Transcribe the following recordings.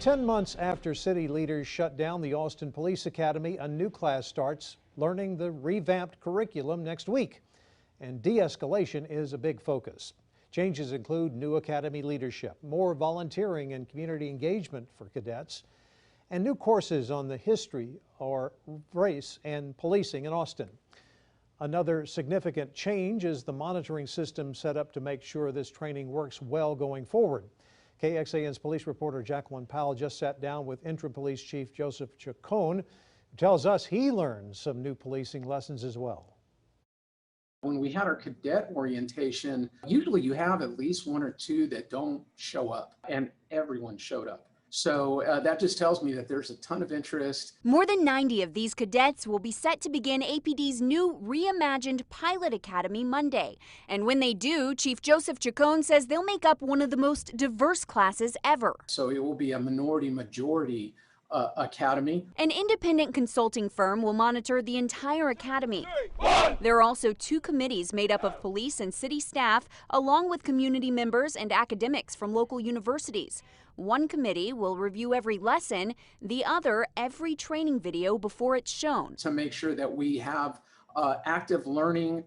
10 months after city leaders shut down the Austin Police Academy, a new class starts learning the revamped curriculum next week. And de-escalation is a big focus. Changes include new academy leadership, more volunteering and community engagement for cadets, and new courses on the history or race and policing in Austin. Another significant change is the monitoring system set up to make sure this training works well going forward. KXAN's police reporter Jacqueline Powell just sat down with Interim Police Chief Joseph Chacon, who tells us he learned some new policing lessons as well. When we had our cadet orientation, usually you have at least one or two that don't show up, and everyone showed up. So that just tells me that there's a ton of interest. More than 90 of these cadets will be set to begin APD's new reimagined pilot academy Monday. And when they do, Chief Joseph Chacon says they'll make up one of the most diverse classes ever. So it will be a minority-majority academy. An independent consulting firm will monitor the entire academy. There are also two committees made up of police and city staff, along with community members and academics from local universities. One committee will review every lesson, the other every training video before it's shown. To make sure that we have active learning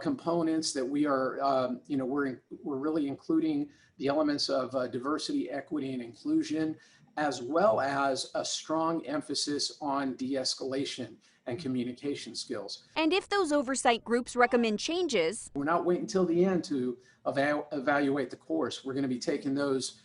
components, that we are, we're really including the elements of diversity, equity, and inclusion, as well as a strong emphasis on de-escalation and communication skills. And if those oversight groups recommend changes, we're not waiting until the end to evaluate the course. We're going to be taking those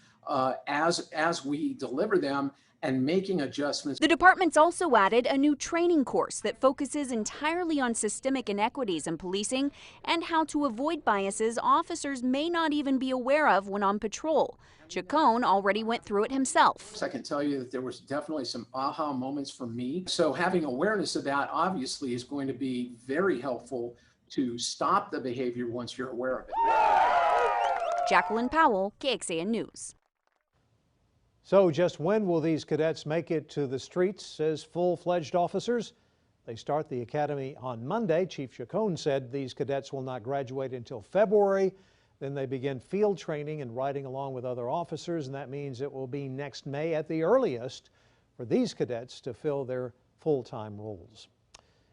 as we deliver them and making adjustments. The department's also added a new training course that focuses entirely on systemic inequities in policing and how to avoid biases officers may not even be aware of when on patrol. Chacon already went through it himself. I can tell you that there was definitely some aha moments for me. So having awareness of that obviously is going to be very helpful to stop the behavior once you're aware of it. Jacqueline Powell, KXAN News. So just when will these cadets make it to the streets as full-fledged officers? They start the academy on Monday. Chief Chacon said these cadets will not graduate until February. Then they begin field training and riding along with other officers, and that means it will be next May at the earliest for these cadets to fill their full-time roles.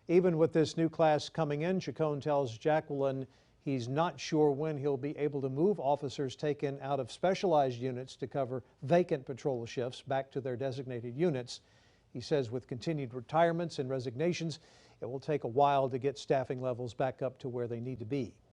Even with this new class coming in, Chacon tells Jacqueline he's not sure when he'll be able to move officers taken out of specialized units to cover vacant patrol shifts back to their designated units. He says with continued retirements and resignations, it will take a while to get staffing levels back up to where they need to be.